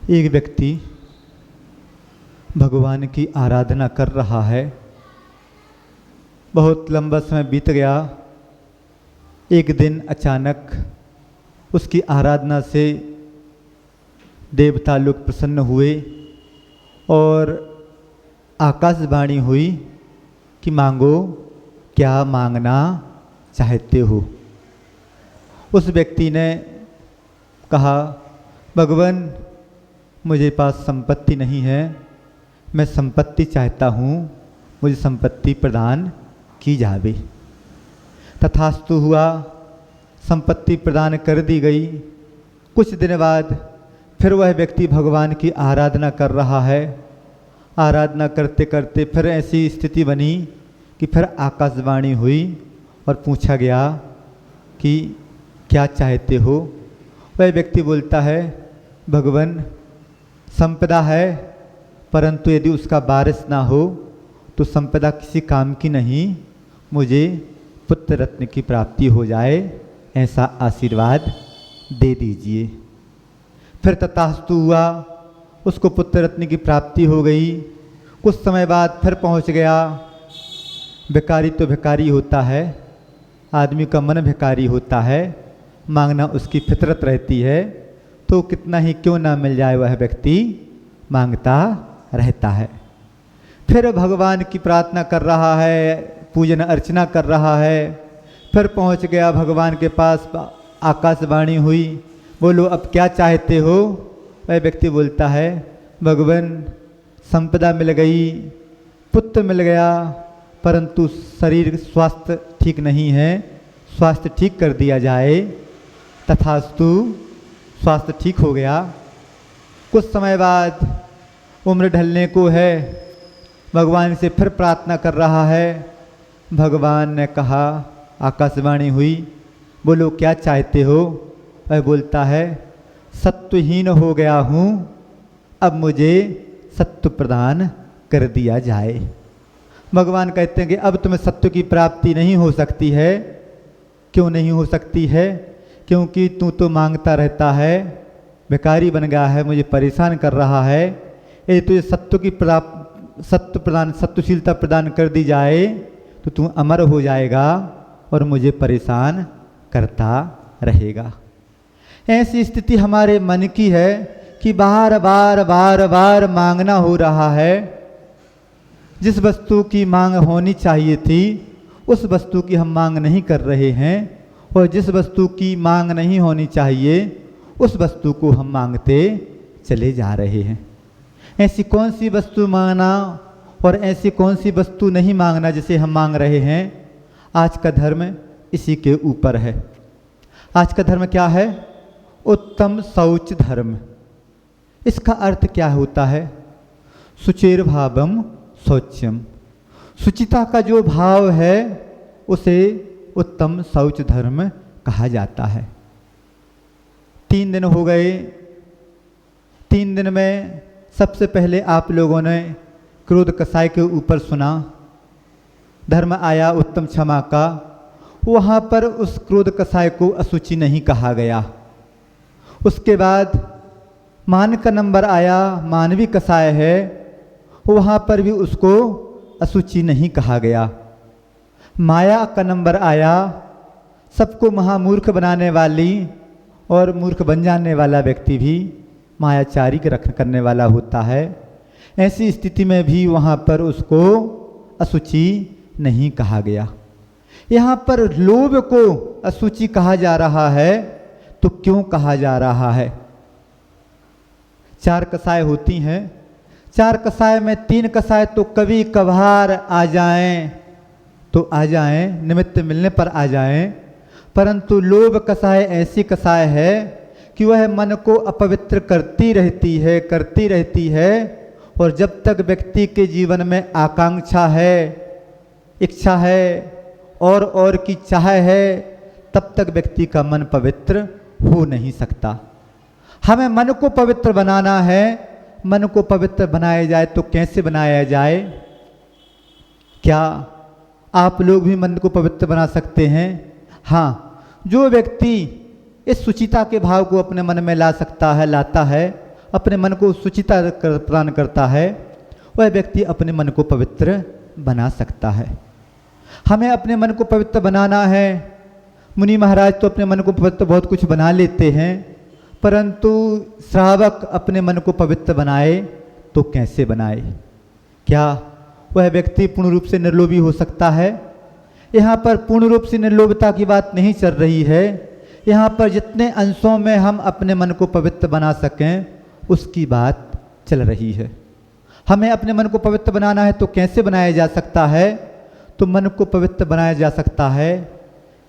एक व्यक्ति भगवान की आराधना कर रहा है। बहुत लंबा समय बीत गया। एक दिन अचानक उसकी आराधना से देवता लोग प्रसन्न हुए और आकाशवाणी हुई कि मांगो, क्या मांगना चाहते हो। उस व्यक्ति ने कहा, भगवान मुझे पास संपत्ति नहीं है, मैं संपत्ति चाहता हूँ, मुझे संपत्ति प्रदान की जावे। तथास्तु हुआ, संपत्ति प्रदान कर दी गई। कुछ दिन बाद फिर वह व्यक्ति भगवान की आराधना कर रहा है। आराधना करते करते फिर ऐसी स्थिति बनी कि फिर आकाशवाणी हुई और पूछा गया कि क्या चाहते हो। वह व्यक्ति बोलता है, भगवान संपदा है, परंतु यदि उसका वारिस ना हो तो संपदा किसी काम की नहीं, मुझे पुत्र रत्न की प्राप्ति हो जाए, ऐसा आशीर्वाद दे दीजिए। फिर तथास्तु हुआ, उसको पुत्र रत्न की प्राप्ति हो गई। कुछ समय बाद फिर पहुंच गया। भिखारी तो भिखारी होता है, आदमी का मन भिखारी होता है, मांगना उसकी फितरत रहती है, तो कितना ही क्यों ना मिल जाए वह व्यक्ति मांगता रहता है। फिर भगवान की प्रार्थना कर रहा है, पूजन अर्चना कर रहा है। फिर पहुंच गया भगवान के पास, आकाशवाणी हुई, बोलो अब क्या चाहते हो। वह व्यक्ति बोलता है, भगवान संपदा मिल गई, पुत्र मिल गया, परंतु शरीर स्वास्थ्य ठीक नहीं है, स्वास्थ्य ठीक कर दिया जाए। तथास्तु, स्वास्थ्य ठीक हो गया। कुछ समय बाद उम्र ढलने को है, भगवान से फिर प्रार्थना कर रहा है। भगवान ने कहा, आकाशवाणी हुई, बोलो क्या चाहते हो। वह बोलता है, सत्वहीन हो गया हूँ, अब मुझे सत्व प्रदान कर दिया जाए। भगवान कहते हैं कि अब तुम्हें सत्व की प्राप्ति नहीं हो सकती है। क्यों नहीं हो सकती है? क्योंकि तू तो मांगता रहता है, भिखारी बन गया है, मुझे परेशान कर रहा है। यदि तुझे सत्व की सत्वशीलता प्रदान कर दी जाए तो तू अमर हो जाएगा और मुझे परेशान करता रहेगा। ऐसी स्थिति हमारे मन की है कि बार बार बार बार मांगना हो रहा है। जिस वस्तु की मांग होनी चाहिए थी उस वस्तु की हम मांग नहीं कर रहे हैं, और जिस वस्तु की मांग नहीं होनी चाहिए उस वस्तु को हम मांगते चले जा रहे हैं। ऐसी कौन सी वस्तु मांगना और ऐसी कौन सी वस्तु नहीं मांगना जिसे हम मांग रहे हैं। आज का धर्म इसी के ऊपर है। आज का धर्म क्या है? उत्तम शौच धर्म। इसका अर्थ क्या होता है? सुचेर भावम शौच्यम। शुचिता का जो भाव है उसे उत्तम शौच धर्म कहा जाता है। 3 दिन हो गए। 3 दिन में सबसे पहले आप लोगों ने क्रोध कसाय के ऊपर सुना। धर्म आया उत्तम क्षमा का, वहाँ पर उस क्रोध कसाय को अशुचि नहीं कहा गया। उसके बाद मान का नंबर आया, मानवी कसाय है, वहाँ पर भी उसको अशुचि नहीं कहा गया। माया का नंबर आया, सबको महामूर्ख बनाने वाली और मूर्ख बन जाने वाला व्यक्ति भी मायाचारी करने वाला होता है। ऐसी स्थिति में भी वहाँ पर उसको अशुचि नहीं कहा गया। यहाँ पर लोभ को अशुचि कहा जा रहा है, तो क्यों कहा जा रहा है? 4 कसाय होती हैं। 4 कसाय में 3 कसाय तो कभी कभार आ जाएं तो आ जाएं, निमित्त मिलने पर आ जाएं, परंतु लोभ कसाय ऐसी कसाय है कि वह मन को अपवित्र करती रहती है, और जब तक व्यक्ति के जीवन में आकांक्षा है, इच्छा है और की चाह है, तब तक व्यक्ति का मन पवित्र हो नहीं सकता। हमें मन को पवित्र बनाना है। मन को पवित्र बनाया जाए तो कैसे बनाया जाए? क्या आप लोग भी मन को पवित्र बना सकते हैं? हाँ, जो व्यक्ति इस सुचिता के भाव को अपने मन में लाता है, अपने मन को सुचिता प्रदान करता है, वह व्यक्ति अपने मन को पवित्र बना सकता है। हमें अपने मन को पवित्र बनाना है। मुनि महाराज तो अपने मन को पवित्र बहुत कुछ बना लेते हैं, परंतु श्रावक अपने मन को पवित्र बनाए तो कैसे बनाए? क्या वह व्यक्ति पूर्ण रूप से निर्लोभी हो सकता है? यहाँ पर पूर्ण रूप से निर्लोभता की बात नहीं चल रही है। यहाँ पर जितने अंशों में हम अपने मन को पवित्र बना सकें उसकी बात चल रही है। हमें अपने मन को पवित्र बनाना है तो कैसे बनाया जा सकता है? तो मन को पवित्र बनाया जा सकता है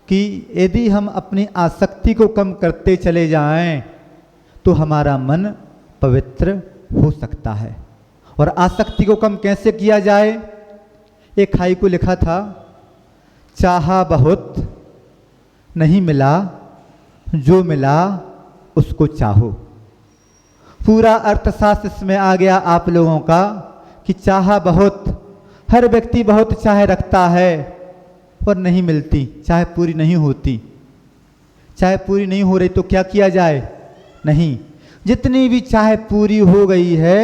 कि यदि हम अपनी आसक्ति को कम करते चले जाएं तो हमारा मन पवित्र हो सकता है। और आसक्ति को कम कैसे किया जाए? एक हाई को लिखा था, चाहा बहुत नहीं मिला, जो मिला उसको चाहो। पूरा अर्थशास्त्र इसमें आ गया आप लोगों का कि चाहा बहुत, हर व्यक्ति बहुत चाह रखता है और नहीं मिलती, चाहे पूरी नहीं होती। चाहे पूरी नहीं हो रही तो क्या किया जाए? नहीं, जितनी भी चाहे पूरी हो गई है,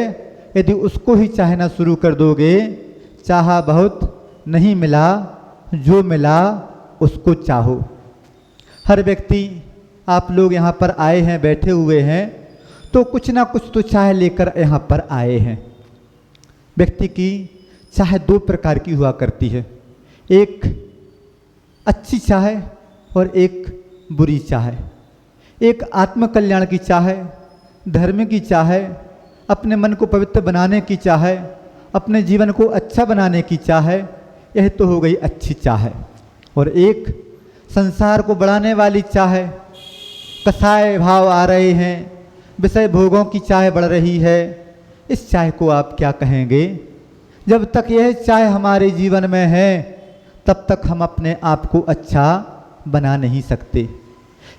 यदि उसको ही चाहना शुरू कर दोगे, चाहा बहुत नहीं मिला, जो मिला उसको चाहो। हर व्यक्ति, आप लोग यहाँ पर आए हैं, बैठे हुए हैं, तो कुछ ना कुछ तो चाह लेकर यहाँ पर आए हैं। व्यक्ति की चाह दो प्रकार की हुआ करती है, एक अच्छी चाह और एक बुरी चाह। एक आत्म कल्याण की चाह, धर्म की चाह, अपने मन को पवित्र बनाने की चाह, अपने जीवन को अच्छा बनाने की चाह, यह तो हो गई अच्छी चाह। और एक संसार को बढ़ाने वाली चाह, कसाय भाव आ रहे हैं, विषय भोगों की चाह बढ़ रही है। इस चाह को आप क्या कहेंगे? जब तक यह चाह हमारे जीवन में है तब तक हम अपने आप को अच्छा बना नहीं सकते।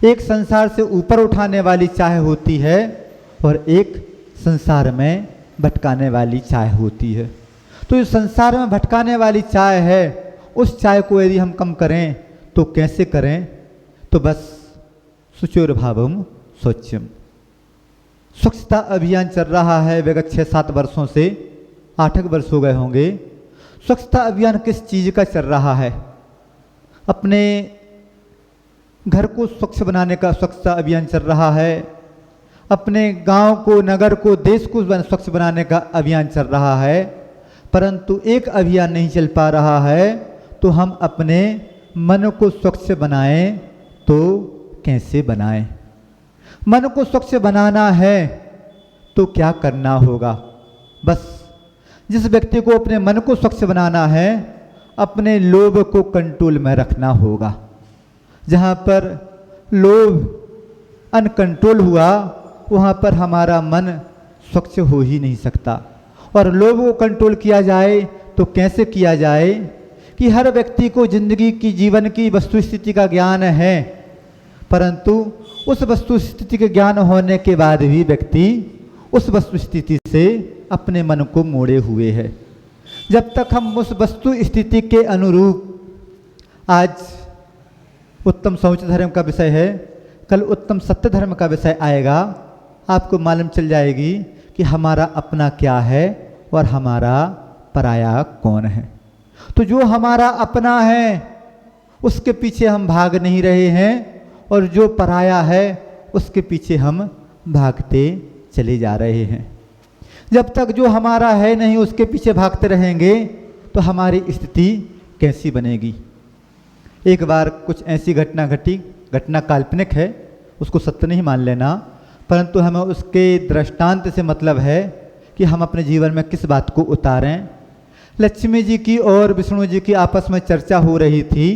एक संसार से ऊपर उठाने वाली चाह होती है और एक संसार में भटकाने वाली चाह होती है। तो इस संसार में भटकाने वाली चाह है, उस चाह को यदि हम कम करें तो कैसे करें? तो बस शुचिर्भावम स्वच्छम, स्वच्छता अभियान चल रहा है विगत 6-7 वर्षों से, 8 वर्ष हो गए होंगे। स्वच्छता अभियान किस चीज़ का चल रहा है? अपने घर को स्वच्छ बनाने का स्वच्छता अभियान चल रहा है, अपने गांव को, नगर को, देश को स्वच्छ बनाने का अभियान चल रहा है। परंतु एक अभियान नहीं चल पा रहा है, तो हम अपने मन को स्वच्छ बनाएं तो कैसे बनाएं? मन को स्वच्छ बनाना है तो क्या करना होगा? बस जिस व्यक्ति को अपने मन को स्वच्छ बनाना है, अपने लोभ को कंट्रोल में रखना होगा। जहाँ पर लोभ अनकंट्रोल हुआ, वहाँ पर हमारा मन स्वच्छ हो ही नहीं सकता। और लोभ को कंट्रोल किया जाए तो कैसे किया जाए? कि हर व्यक्ति को जिंदगी की, जीवन की वस्तु स्थिति का ज्ञान है, परंतु उस वस्तु स्थिति के ज्ञान होने के बाद भी व्यक्ति उस वस्तु स्थिति से अपने मन को मोड़े हुए है। जब तक हम उस वस्तु स्थिति के अनुरूप, आज उत्तम शौच धर्म का विषय है, कल उत्तम सत्य धर्म का विषय आएगा, आपको मालूम चल जाएगी कि हमारा अपना क्या है और हमारा पराया कौन है। तो जो हमारा अपना है उसके पीछे हम भाग नहीं रहे हैं, और जो पराया है उसके पीछे हम भागते चले जा रहे हैं। जब तक जो हमारा है नहीं उसके पीछे भागते रहेंगे तो हमारी स्थिति कैसी बनेगी? एक बार कुछ ऐसी घटना घटी, घटना काल्पनिक है, उसको सत्य नहीं मान लेना, परंतु हमें उसके दृष्टांत से मतलब है कि हम अपने जीवन में किस बात को उतारें। लक्ष्मी जी की और विष्णु जी की आपस में चर्चा हो रही थी।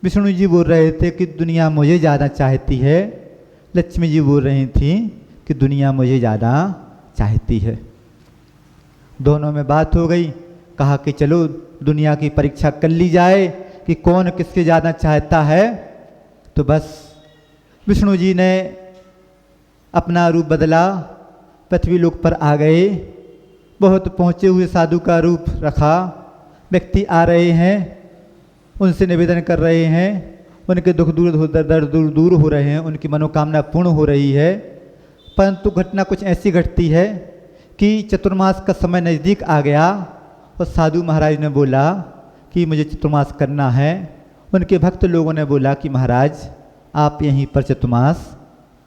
विष्णु जी बोल रहे थे कि दुनिया मुझे ज़्यादा चाहती है, लक्ष्मी जी बोल रही थी कि दुनिया मुझे ज़्यादा चाहती है। दोनों में बात हो गई, कहा कि चलो दुनिया की परीक्षा कर ली जाए कि कौन किसके ज़्यादा चाहता है। तो बस विष्णु जी ने अपना रूप बदला, पृथ्वी लोक पर आ गए, बहुत पहुँचे हुए साधु का रूप रखा। व्यक्ति आ रहे हैं, उनसे निवेदन कर रहे हैं, उनके दुख दर्द दूर हो रहे हैं, उनकी मनोकामना पूर्ण हो रही है। परंतु घटना कुछ ऐसी घटती है कि चतुर्मास का समय नज़दीक आ गया और साधु महाराज ने बोला कि मुझे चतुर्मास करना है। उनके भक्त लोगों ने बोला कि महाराज आप यहीं पर चतुर्मास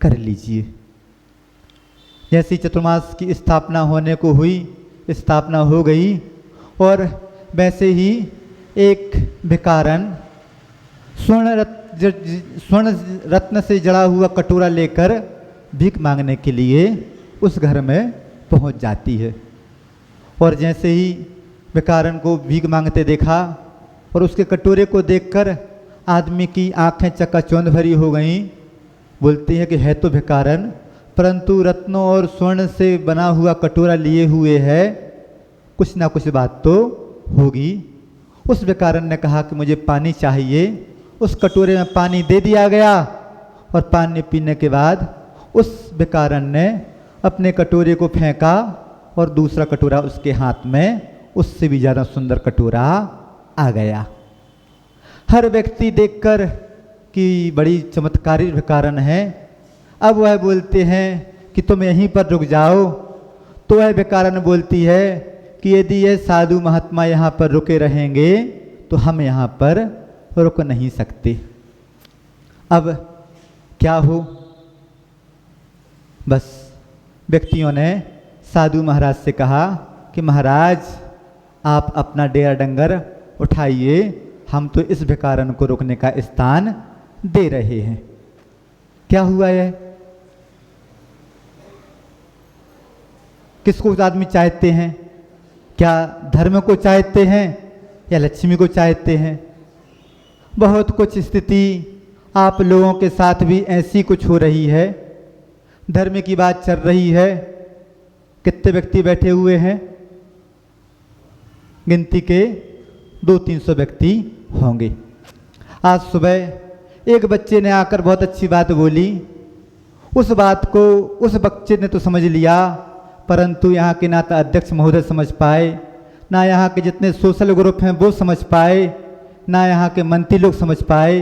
कर लीजिए। जैसी चतुर्मास की स्थापना होने को हुई, स्थापना हो गई और वैसे ही एक भिखारन स्वर्ण रत्न से जड़ा हुआ कटोरा लेकर भीख मांगने के लिए उस घर में पहुंच जाती है। और जैसे ही भिखारन को भीख मांगते देखा और उसके कटोरे को देखकर आदमी की आंखें चकाचौंध भरी हो गईं। बोलती है कि है तो भिखारन, परंतु रत्नों और स्वर्ण से बना हुआ कटोरा लिए हुए है, कुछ ना कुछ बात तो होगी। उस भिखारन ने कहा कि मुझे पानी चाहिए। उस कटोरे में पानी दे दिया गया और पानी पीने के बाद उस भिखारन ने अपने कटोरे को फेंका और दूसरा कटोरा उसके हाथ में उससे भी ज़्यादा सुंदर कटोरा आ गया। हर व्यक्ति देखकर कि बड़ी चमत्कारी भिखारन है, अब वह बोलते हैं कि तुम यहीं पर रुक जाओ। तो वह भिखारन बोलती है कि यदि ये साधु महात्मा यहाँ पर रुके रहेंगे तो हम यहाँ पर रुक नहीं सकते। अब क्या हो, बस व्यक्तियों ने साधु महाराज से कहा कि महाराज आप अपना डेरा डंगर उठाइए, हम तो इस भिखारन को रुकने का स्थान दे रहे हैं। क्या हुआ है, किसको आदमी चाहते हैं? क्या धर्म को चाहते हैं या लक्ष्मी को चाहते हैं? बहुत कुछ स्थिति आप लोगों के साथ भी ऐसी कुछ हो रही है। धर्म की बात चल रही है, कितने व्यक्ति बैठे हुए हैं? गिनती के 200-300 व्यक्ति होंगे। आज सुबह एक बच्चे ने आकर बहुत अच्छी बात बोली। उस बात को उस बच्चे ने तो समझ लिया, परंतु यहाँ के ना तो अध्यक्ष महोदय समझ पाए, ना यहाँ के जितने सोशल ग्रुप हैं वो समझ पाए, ना यहाँ के मंत्री लोग समझ पाए।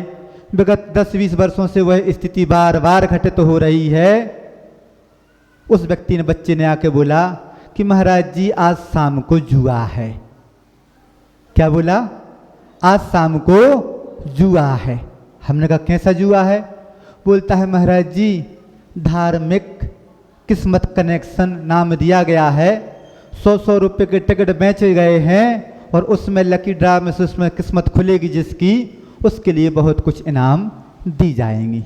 विगत 10-20 वर्षों से वह स्थिति बार बार घटित हो रही है। उस व्यक्ति ने, बच्चे ने आके बोला कि महाराज जी आज शाम को जुआ है। क्या बोला? आज शाम को जुआ है। हमने कहा कैसा जुआ है? बोलता है महाराज जी धार्मिक किस्मत कनेक्शन नाम दिया गया है, 100-100 रुपये के टिकट बेचे गए हैं और उसमें लकी ड्रा में से उसमें किस्मत खुलेगी जिसकी, उसके लिए बहुत कुछ इनाम दी जाएंगी।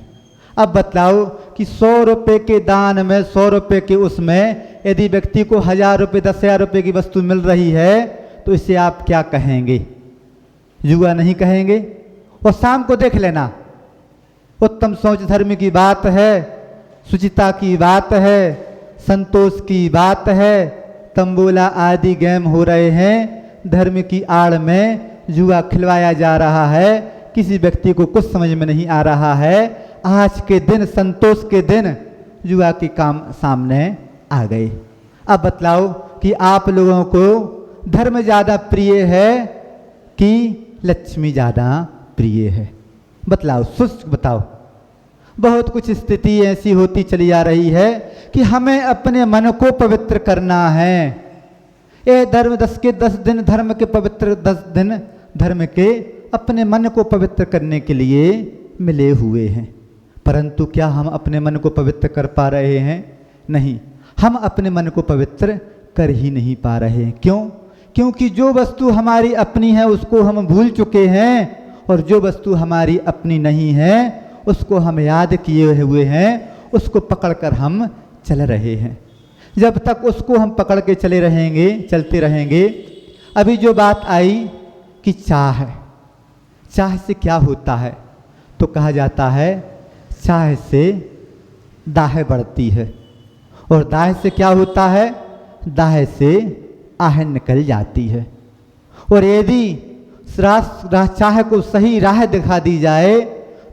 अब बतलाओ कि 100 रुपये के दान में, 100 रुपये के उसमें यदि व्यक्ति को 1000 रुपये 10,000 रुपये की वस्तु मिल रही है तो इसे आप क्या कहेंगे? जुआ नहीं कहेंगे? और शाम को देख लेना, उत्तम सोच धर्म की बात है, सुचिता की बात है, संतोष की बात है, तंबोला आदि गेम हो रहे हैं, धर्म की आड़ में जुआ खिलवाया जा रहा है, किसी व्यक्ति को कुछ समझ में नहीं आ रहा है। आज के दिन, संतोष के दिन जुआ के काम सामने आ गए। अब बतलाओ कि आप लोगों को धर्म ज़्यादा प्रिय है कि लक्ष्मी ज़्यादा प्रिय है? बतलाओ, सुस्त बताओ। बहुत कुछ स्थिति ऐसी होती चली आ रही है कि हमें अपने मन को पवित्र करना है। ये धर्म 10 दिन धर्म के पवित्र, 10 दिन धर्म के अपने मन को पवित्र करने के लिए मिले हुए हैं, परंतु क्या हम अपने मन को पवित्र कर पा रहे हैं? नहीं, हम अपने मन को पवित्र कर ही नहीं पा रहे हैं। क्यों? क्योंकि जो वस्तु हमारी अपनी है उसको हम भूल चुके हैं और जो वस्तु हमारी अपनी नहीं है उसको हम याद किए हुए हैं, उसको पकड़कर हम चल रहे हैं। जब तक उसको हम पकड़ के चलते रहेंगे। अभी जो बात आई कि चाह, चाह से क्या होता है, तो कहा जाता है चाह से दाह बढ़ती है और दाह से क्या होता है? दाह से आह निकल जाती है। और यदि चाह को सही राह दिखा दी जाए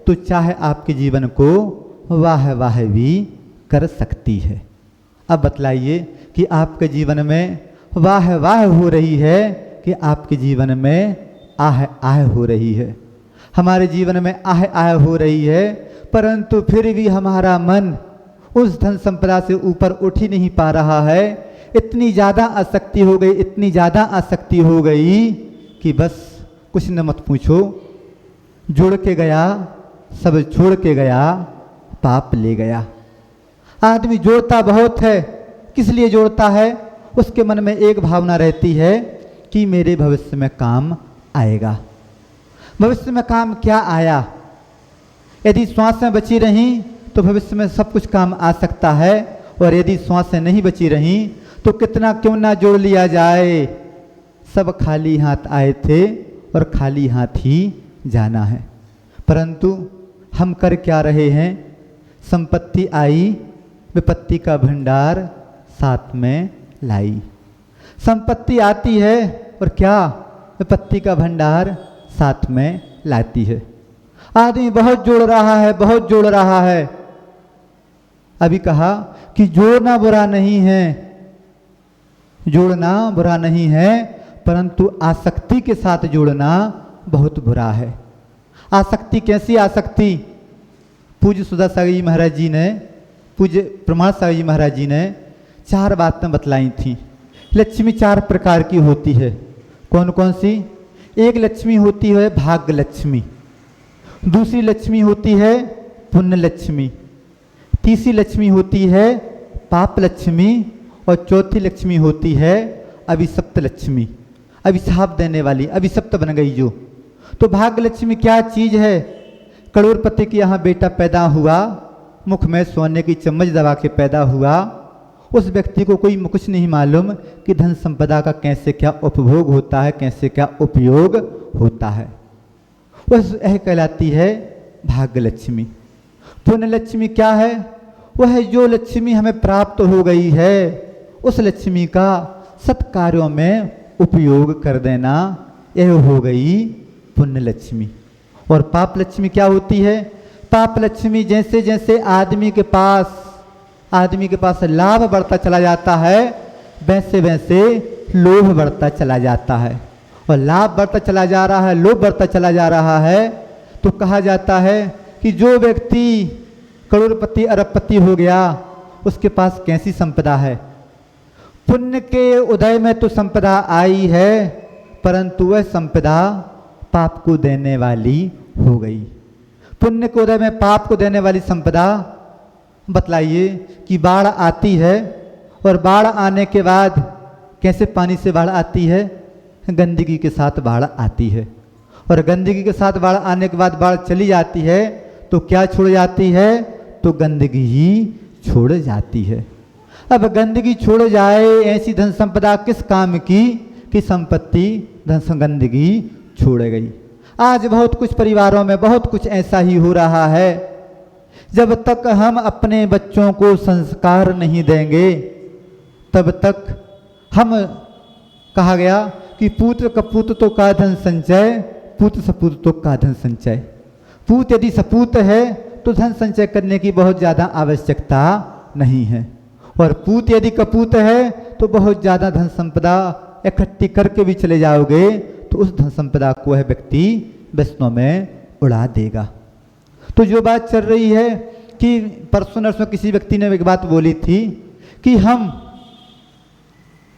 तो चाह आपके जीवन को वाह वाह भी कर सकती है। अब बतलाइए कि आपके जीवन में वाह वाह हो रही है कि आपके जीवन में आह आह हो रही है? हमारे जीवन में आह आह हो रही है, परंतु फिर भी हमारा मन उस धन संपदा से ऊपर उठ ही नहीं पा रहा है। इतनी ज़्यादा आसक्ति हो गई, इतनी ज़्यादा आसक्ति हो गई कि बस कुछ न मत पूछो। जुड़ के गया, सब छोड़ के गया, पाप ले गया। आदमी जोड़ता बहुत है। किस लिए जोड़ता है? उसके मन में एक भावना रहती है कि मेरे भविष्य में काम आएगा। भविष्य में काम क्या आया? यदि श्वासें बची रहीं तो भविष्य में सब कुछ काम आ सकता है, और यदि श्वासें नहीं बची रहीं तो कितना क्यों ना जोड़ लिया जाए। सब खाली हाथ आए थे और खाली हाथ ही जाना है। परंतु हम कर क्या रहे हैं? संपत्ति आई, विपत्ति का भंडार साथ में लाई। संपत्ति आती है और क्या? विपत्ति का भंडार साथ में लाती है। आदमी बहुत जोड़ रहा है, बहुत जोड़ रहा है। अभी कहा कि जोड़ना बुरा नहीं है, जोड़ना बुरा नहीं है, परंतु आसक्ति के साथ जोड़ना बहुत बुरा है। आसक्ति कैसी आसक्ति? पूज्य सुधा सागर जी महाराज जी ने, पूज्य प्रमाण सागर जी महाराज जी ने 4 बातें बतलाई थी। लक्ष्मी 4 प्रकार की होती है। कौन कौन सी? एक लक्ष्मी होती है भाग्य लक्ष्मी, दूसरी लक्ष्मी होती है पुण्य लक्ष्मी, तीसरी लक्ष्मी होती है पाप लक्ष्मी, और चौथी लक्ष्मी होती है अभिशप्त लक्ष्मी। अभिशाप देने वाली, अभिशप्त बन गई जो। तो भाग्य लक्ष्मी क्या चीज है? करोड़पति के यहाँ बेटा पैदा हुआ, मुख में सोने की चम्मच दबा के पैदा हुआ। उस व्यक्ति को कोई कुछ नहीं मालूम कि धन संपदा का कैसे क्या उपभोग होता है, कैसे क्या उपयोग होता है। वह कहलाती है भाग्य लक्ष्मी। पुण्य लक्ष्मी क्या है? वह जो लक्ष्मी हमें प्राप्त हो गई है, उस लक्ष्मी का सत्कार्यों में उपयोग कर देना, यह हो गई पुण्य लक्ष्मी। और पाप लक्ष्मी क्या होती है? पाप लक्ष्मी जैसे जैसे आदमी के पास लाभ बढ़ता चला जाता है, वैसे वैसे लोभ बढ़ता चला जाता है। और लाभ बढ़ता चला जा रहा है, लोभ बढ़ता चला जा रहा है, तो कहा जाता है कि जो व्यक्ति करोड़पति अरबपति हो गया, उसके पास कैसी संपदा है। पुण्य के उदय में तो संपदा आई है, परंतु वह संपदा पाप को देने वाली हो गई। पुण्य के उदय में पाप को देने वाली संपदा। बतलाइए कि बाढ़ आती है, और बाढ़ आने के बाद कैसे पानी से बाढ़ आती है? गंदगी के साथ बाढ़ आती है। और गंदगी के साथ बाढ़ आने के बाद बाढ़ चली जाती है तो क्या छोड़ जाती है? तो गंदगी ही छोड़ जाती है। अब गंदगी छोड़ जाए, ऐसी धन संपदा किस काम की कि संपत्ति धन गंदगी छोड़ गई। आज बहुत कुछ परिवारों में बहुत कुछ ऐसा ही हो रहा है। जब तक हम अपने बच्चों को संस्कार नहीं देंगे, तब तक हम, कहा गया कि पुत्र कपूत तो का धन संचय, पुत्र सपूत तो का धन संचय। पूत यदि सपूत है तो धन संचय करने की बहुत ज़्यादा आवश्यकता नहीं है, और पूत यदि कपूत है तो बहुत ज़्यादा धन संपदा इकट्ठी करके भी चले जाओगे तो उस धन संपदा को वह व्यक्ति व्यसनों में उड़ा देगा। तो जो बात चल रही है कि परसों नरसों किसी व्यक्ति ने एक बात बोली थी कि हम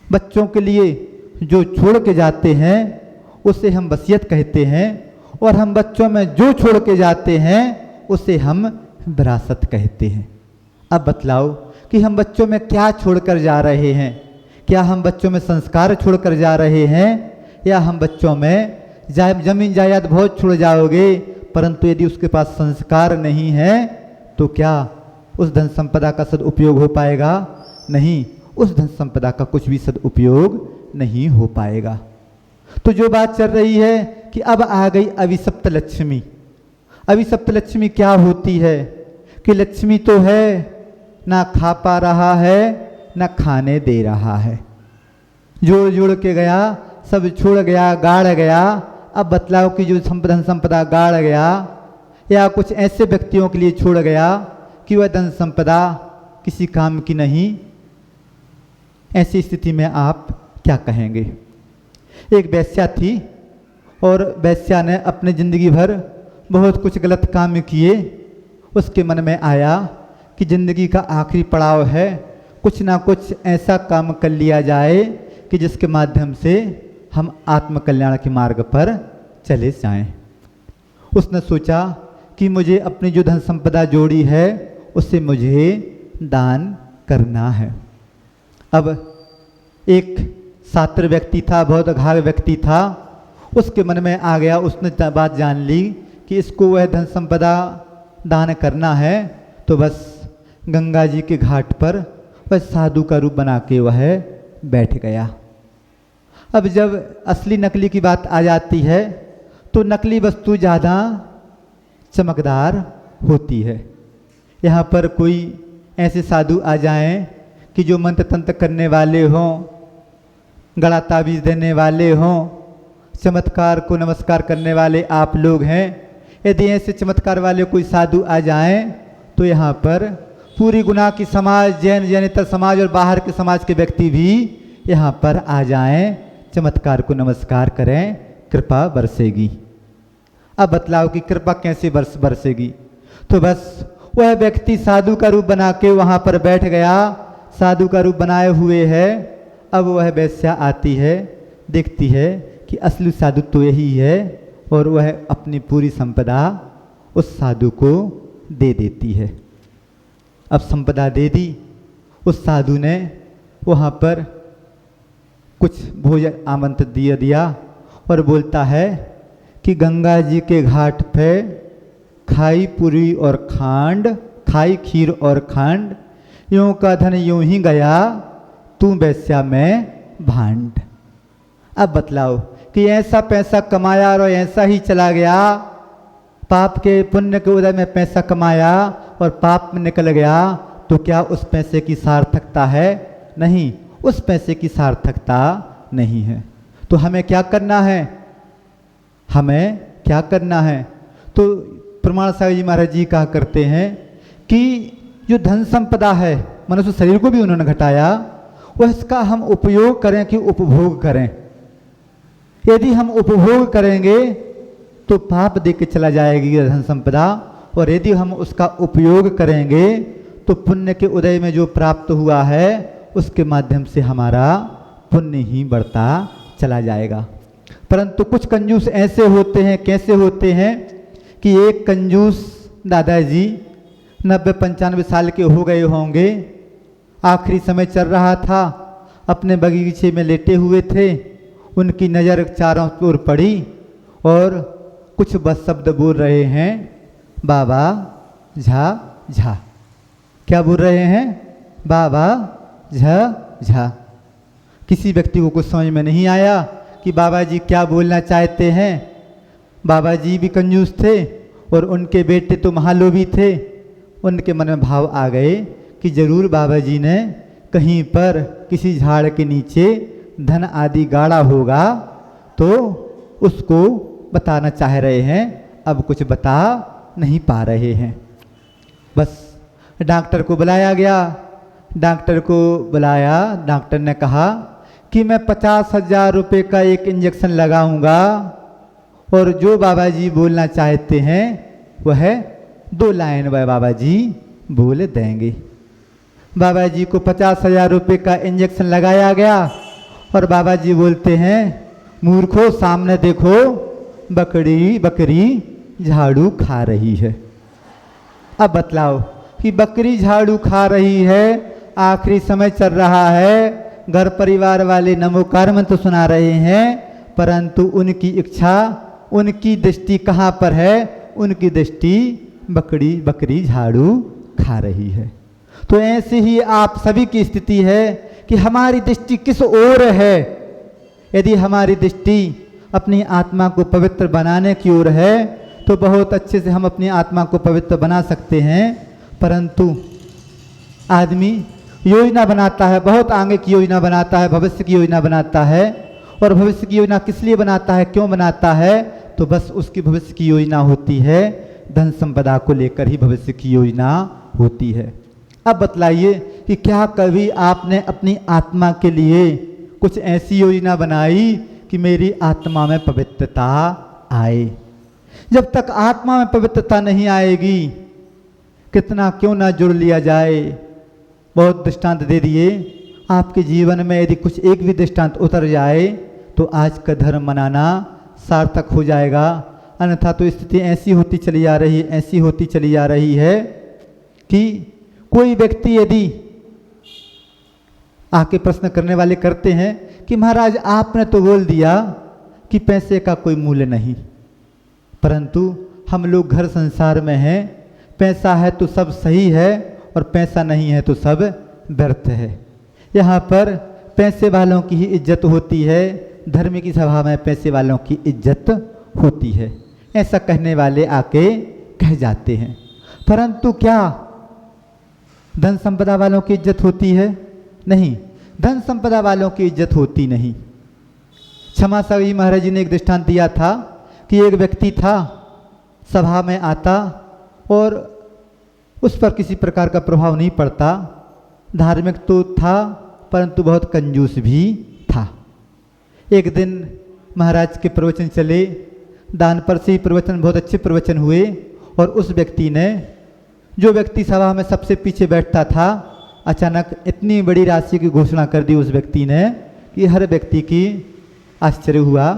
बच्चों के लिए जो छोड़ के जाते हैं उसे हम वसीयत कहते हैं, और हम बच्चों में जो छोड़ के जाते हैं उसे हम विरासत कहते हैं। अब बतलाओ कि हम बच्चों में क्या छोड़कर जा रहे हैं? क्या हम बच्चों में संस्कार छोड़कर जा रहे हैं, या हम बच्चों में जमीन जायदाद बहुत छोड़ जाओगे, परंतु यदि उसके पास संस्कार नहीं है तो क्या उस धन संपदा का सदुपयोग हो पाएगा? नहीं, उस धन संपदा का कुछ भी सदुपयोग नहीं हो पाएगा। तो जो बात चल रही है कि अब आ गई अभिशप्त लक्ष्मी। अभिशप्त लक्ष्मी क्या होती है कि लक्ष्मी तो है, ना खा पा रहा है, ना खाने दे रहा है। जोड़ जोड़ के गया, सब छोड़ गया, गाड़ गया। अब बतलाओ कि जो धन संपदा गाड़ गया, या कुछ ऐसे व्यक्तियों के लिए छोड़ गया कि वह धन संपदा किसी काम की नहीं, ऐसी स्थिति में आप क्या कहेंगे? एक वेश्या थी, और वेश्या ने अपने ज़िंदगी भर बहुत कुछ गलत काम किए। उसके मन में आया कि ज़िंदगी का आखिरी पड़ाव है, कुछ ना कुछ ऐसा काम कर लिया जाए कि जिसके माध्यम से हम आत्मकल्याण के मार्ग पर चले जाएं। उसने सोचा कि मुझे अपनी जो धन संपदा जोड़ी है उससे मुझे दान करना है। अब एक शातिर व्यक्ति था, बहुत अघाग व्यक्ति था, उसके मन में आ गया, उसने बात जान ली कि इसको वह धन संपदा दान करना है, तो बस गंगा जी के घाट पर वह साधु का रूप बना के वह बैठ गया। अब जब असली नकली की बात आ जाती है तो नकली वस्तु ज़्यादा चमकदार होती है। यहाँ पर कोई ऐसे साधु आ जाएं कि जो मंत्र तंत्र करने वाले हों, गला ताबीज देने वाले हों, चमत्कार को नमस्कार करने वाले आप लोग हैं, यदि ऐसे चमत्कार वाले कोई साधु आ जाएं तो यहाँ पर पूरी गुना की समाज, जैन जैनेतर समाज और बाहर के समाज के व्यक्ति भी यहाँ पर आ जाएं, चमत्कार को नमस्कार करें, कृपा बरसेगी। अब बतलाओ कि कृपा कैसे बरसेगी? तो बस वह व्यक्ति साधु का रूप बना के वहाँ पर बैठ गया, साधु का रूप बनाए हुए है। अब वह वेश्या आती है, देखती है कि असली साधु तो यही है, और वह अपनी पूरी संपदा उस साधु को दे देती है। अब संपदा दे दी, उस साधु ने वहाँ पर कुछ भोजन आमंत्रित दिया और बोलता है कि गंगा जी के घाट पे खाई पूरी और खांड, खाई खीर और खांड, यूं का धन यूं ही गया, तू वेश्या में भांड। अब बतलाओ कि ऐसा पैसा कमाया और ऐसा ही चला गया, पाप के पुण्य के उदय में पैसा कमाया और पाप में निकल गया, तो क्या उस पैसे की सार्थकता है? नहीं, उस पैसे की सार्थकता नहीं है। तो हमें क्या करना है? हमें क्या करना है? तो प्रमाण सागर जी महाराज जी कहा करते हैं कि जो धन संपदा है, मनुष्य शरीर को भी उन्होंने घटाया, वह इसका हम उपयोग करें कि उपभोग करें। यदि हम उपभोग करेंगे तो पाप दे के चला जाएगी धन संपदा, और यदि हम उसका उपयोग करेंगे तो पुण्य के उदय में जो प्राप्त हुआ है उसके माध्यम से हमारा पुण्य ही बढ़ता चला जाएगा। परंतु कुछ कंजूस ऐसे होते हैं, कैसे होते हैं कि एक कंजूस दादाजी 90-95 साल के हो गए होंगे, आखिरी समय चल रहा था, अपने बगीचे में लेटे हुए थे, उनकी नज़र चारों ओर पड़ी और कुछ बस शब्द बोल रहे हैं, बाबा झा झा। क्या बोल रहे हैं? बाबा झा झा। किसी व्यक्ति को कुछ समझ में नहीं आया कि बाबा जी क्या बोलना चाहते हैं। बाबा जी भी कंजूस थे और उनके बेटे तो महालोभी थे। उनके मन में भाव आ गए कि जरूर बाबा जी ने कहीं पर किसी झाड़ के नीचे धन आदि गाड़ा होगा, तो उसको बताना चाह रहे हैं, अब कुछ बता नहीं पा रहे हैं। बस डॉक्टर को बुलाया गया, डॉक्टर को बुलाया, डॉक्टर ने कहा कि मैं 50,000 रुपये का एक इंजेक्शन लगाऊंगा और जो बाबा जी बोलना चाहते हैं वह 2 लाइन वह बाबा जी बोल देंगे। बाबा जी को 50,000 रुपये का इंजेक्शन लगाया गया और बाबा जी बोलते हैं, मूर्खों सामने देखो, बकरी बकरी झाड़ू खा रही है। अब बतलाओ कि बकरी झाड़ू खा रही है, आखिरी समय चल रहा है, घर परिवार वाले नमोकार मंत्र सुना रहे हैं, परंतु उनकी इच्छा, उनकी दृष्टि कहाँ पर है? उनकी दृष्टि बकरी बकरी झाड़ू खा रही है। तो ऐसे ही आप सभी की स्थिति है कि हमारी दृष्टि किस ओर है। यदि हमारी दृष्टि अपनी आत्मा को पवित्र बनाने की ओर है तो बहुत अच्छे से हम अपनी आत्मा को पवित्र बना सकते हैं, परंतु आदमी योजना बनाता है, बहुत आगे की योजना बनाता है, भविष्य की योजना बनाता है, और भविष्य की योजना किस लिए बनाता है, क्यों बनाता है? तो बस उसकी भविष्य की योजना होती है, धन संपदा को लेकर ही भविष्य की योजना होती है। अब बतलाइए कि क्या कभी आपने अपनी आत्मा के लिए कुछ ऐसी योजना बनाई कि मेरी आत्मा में पवित्रता आए? जब तक आत्मा में पवित्रता नहीं आएगी, कितना क्यों ना जुड़ लिया जाए। बहुत दृष्टांत दे दिए। आपके जीवन में यदि कुछ एक भी दृष्टांत उतर जाए तो आज का धर्म मनाना सार्थक हो जाएगा। अन्यथा तो स्थिति ऐसी होती चली आ रही, ऐसी होती चली आ रही है कि कोई व्यक्ति यदि आके प्रश्न करने वाले करते हैं कि महाराज आपने तो बोल दिया कि पैसे का कोई मूल्य नहीं, परंतु हम लोग घर संसार में हैं, पैसा है तो सब सही है और पैसा नहीं है तो सब व्यर्थ है। यहाँ पर पैसे वालों की ही इज्जत होती है, धर्म की सभा में पैसे वालों की इज्जत होती है, ऐसा कहने वाले आके कह जाते हैं। परंतु क्या धन संपदा वालों की इज्जत होती है? नहीं, धन संपदा वालों की इज्जत होती नहीं। क्षमा सागर महाराज जी ने एक दृष्टांत दिया था कि एक व्यक्ति था, सभा में आता और उस पर किसी प्रकार का प्रभाव नहीं पड़ता, धार्मिक तो था परंतु बहुत कंजूस भी था। एक दिन महाराज के प्रवचन चले, दान पर से ही प्रवचन, बहुत अच्छे प्रवचन हुए, और उस व्यक्ति ने, जो व्यक्ति सभा में सबसे पीछे बैठता था, अचानक इतनी बड़ी राशि की घोषणा कर दी उस व्यक्ति ने कि हर व्यक्ति की आश्चर्य हुआ।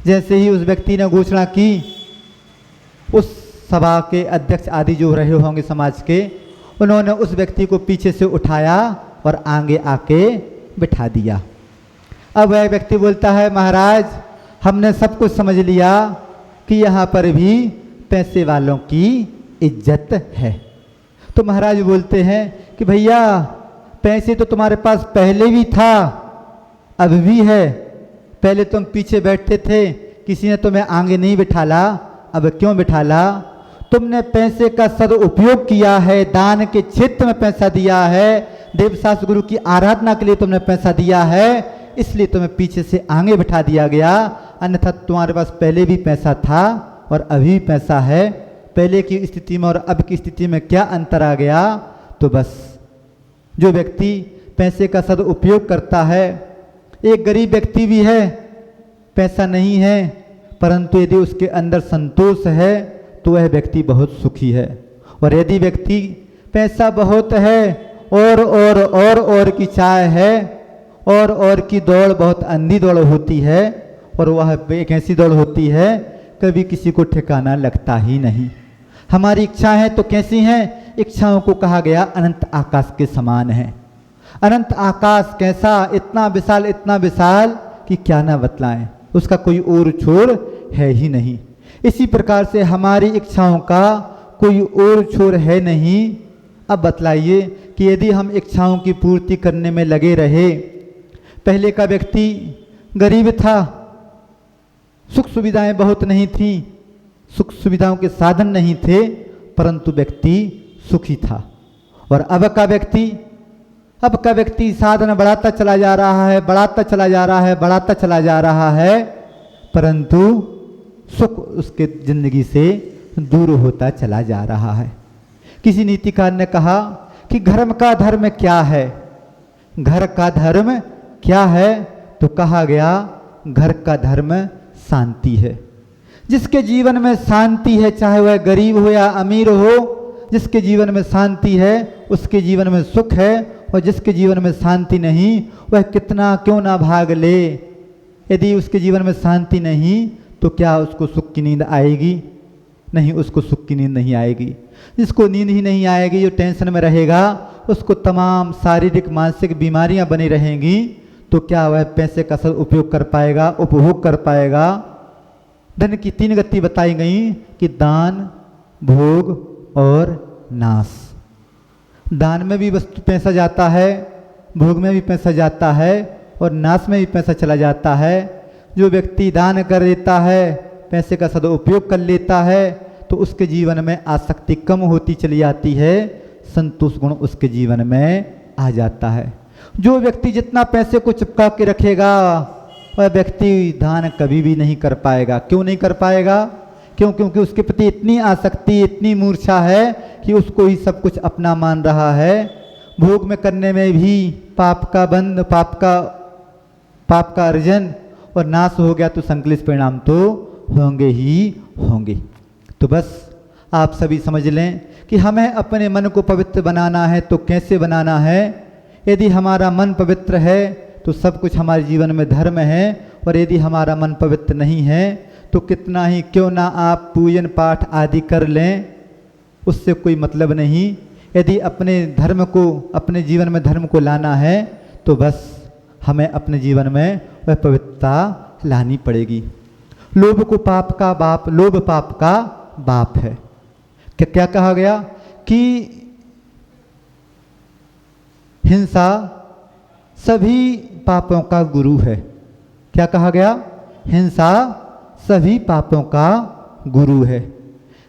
जैसे ही उस व्यक्ति ने घोषणा की, उस सभा के अध्यक्ष आदि जो रहे होंगे समाज के, उन्होंने उस व्यक्ति को पीछे से उठाया और आगे आके बिठा दिया। अब वह व्यक्ति बोलता है, महाराज हमने सब कुछ समझ लिया कि यहाँ पर भी पैसे वालों की इज्जत है। तो महाराज बोलते हैं कि भैया पैसे तो तुम्हारे पास पहले भी था, अब भी है। पहले तुम पीछे बैठते थे, किसी ने तुम्हें आगे नहीं बिठाला, अब क्यों बिठाला? तुमने पैसे का सदुपयोग किया है, दान के क्षेत्र में पैसा दिया है, देवशास्त्र गुरु की आराधना के लिए तुमने पैसा दिया है, इसलिए तुम्हें पीछे से आगे बिठा दिया गया। अन्यथा तुम्हारे पास पहले भी पैसा था और अभी पैसा है। पहले की स्थिति में और अब की स्थिति में क्या अंतर आ गया? तो बस जो व्यक्ति पैसे का सदुपयोग करता है, एक गरीब व्यक्ति भी है, पैसा नहीं है, परंतु यदि उसके अंदर संतोष है तो वह व्यक्ति बहुत सुखी है। और यदि व्यक्ति पैसा बहुत है और की चाह है, और की दौड़ बहुत अंधी दौड़ होती है, और वह एक ऐसी दौड़ होती है कभी किसी को ठिकाना लगता ही नहीं। हमारी इच्छाएं तो कैसी हैं? इच्छाओं को कहा गया अनंत आकाश के समान है। अनंत आकाश कैसा? इतना विशाल कि क्या ना बतलाएं, उसका कोई ओर छोर है ही नहीं। इसी प्रकार से हमारी इच्छाओं का कोई ओर छोर है नहीं। अब बतलाइए कि यदि हम इच्छाओं की पूर्ति करने में लगे रहे, पहले का व्यक्ति गरीब था, सुख सुविधाएं बहुत नहीं थी, सुख सुविधाओं के साधन नहीं थे, परंतु व्यक्ति सुखी था। और अब का व्यक्ति साधन बढ़ाता चला जा रहा है, परंतु सुख उसके जिंदगी से दूर होता चला जा रहा है। किसी नीतिकार ने कहा कि घर का धर्म क्या है? घर का धर्म क्या है? तो कहा गया घर का धर्म शांति है। जिसके जीवन में शांति है, चाहे वह गरीब हो या अमीर हो, जिसके जीवन में शांति है उसके जीवन में सुख है, और जिसके जीवन में शांति नहीं वह कितना क्यों ना भाग ले। यदि उसके जीवन में शांति नहीं तो क्या उसको सुख की नींद आएगी? नहीं, उसको सुख की नींद नहीं आएगी। जिसको नींद ही नहीं आएगी, जो टेंशन में रहेगा, उसको तमाम शारीरिक मानसिक बीमारियां बनी रहेंगी, तो क्या वह पैसे का सदुपयोग कर पाएगा, उपभोग कर पाएगा? धन की 3 गति बताई गई कि दान, भोग और नाश। दान में भी वस्तु पैसा जाता है, भोग में भी पैसा जाता है, और नाश में भी पैसा चला जाता है। जो व्यक्ति दान कर देता है, पैसे का सदुपयोग कर लेता है, तो उसके जीवन में आसक्ति कम होती चली जाती है, संतोष गुण उसके जीवन में आ जाता है। जो व्यक्ति जितना पैसे को चिपका के रखेगा, वह व्यक्ति दान कभी भी नहीं कर पाएगा। क्यों नहीं कर पाएगा? क्योंकि उसके प्रति इतनी आसक्ति, इतनी मूर्छा है कि उसको ही सब कुछ अपना मान रहा है। भोग में करने में भी पाप का बंध, पाप का अर्जन, और नाश हो गया तो संकलित परिणाम तो होंगे ही होंगे। तो बस आप सभी समझ लें कि हमें अपने मन को पवित्र बनाना है तो कैसे बनाना है। यदि हमारा मन पवित्र है तो सब कुछ हमारे जीवन में धर्म है, और यदि हमारा मन पवित्र नहीं है तो कितना ही क्यों ना आप पूजन पाठ आदि कर लें, उससे कोई मतलब नहीं। यदि अपने धर्म को, अपने जीवन में धर्म को लाना है तो बस हमें अपने जीवन में वह पवित्रता लानी पड़ेगी। लोभ को पाप का बाप, लोभ पाप का बाप है। क्या कहा गया कि हिंसा सभी पापों का गुरु है। क्या कहा गया? हिंसा सभी पापों का गुरु है।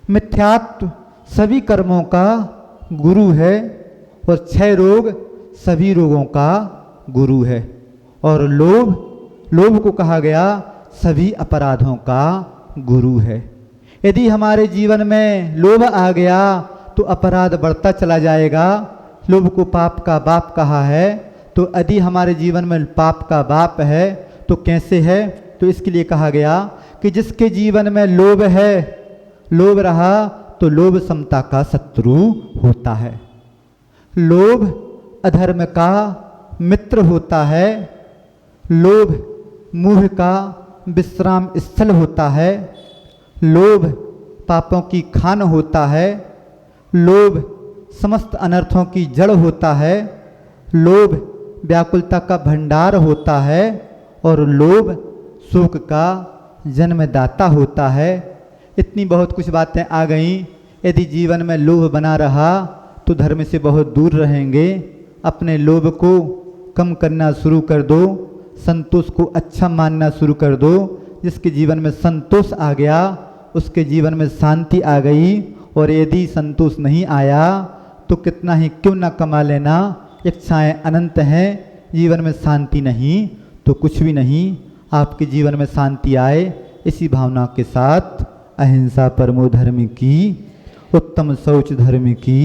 मिथ्यात्व सभी कर्मों का गुरु है, और क्षय रोग सभी रोगों का गुरु है। और लोभ को कहा गया सभी अपराधों का गुरु है। यदि हमारे जीवन में लोभ आ गया तो अपराध बढ़ता चला जाएगा। लोभ को पाप का बाप कहा है, तो यदि हमारे जीवन में पाप का बाप है तो कैसे है? तो इसके लिए कहा गया कि जिसके जीवन में लोभ है, लोभ रहा तो लोभ समता का शत्रु होता है। लोभ अधर्म का मित्र होता है। लोभ मुँह का विश्राम स्थल होता है। लोभ पापों की खान होता है। लोभ समस्त अनर्थों की जड़ होता है। लोभ व्याकुलता का भंडार होता है, और लोभ शोक का जन्मदाता होता है। इतनी बहुत कुछ बातें आ गईं। यदि जीवन में लोभ बना रहा तो धर्म से बहुत दूर रहेंगे। अपने लोभ को कम करना शुरू कर दो, संतोष को अच्छा मानना शुरू कर दो। जिसके जीवन में संतोष आ गया उसके जीवन में शांति आ गई, और यदि संतोष नहीं आया तो कितना ही क्यों ना कमा लेना, इच्छाएं अनंत हैं, जीवन में शांति नहीं तो कुछ भी नहीं। आपके जीवन में शांति आए, इसी भावना के साथ अहिंसा परमो धर्म की, उत्तम शौच धर्म की,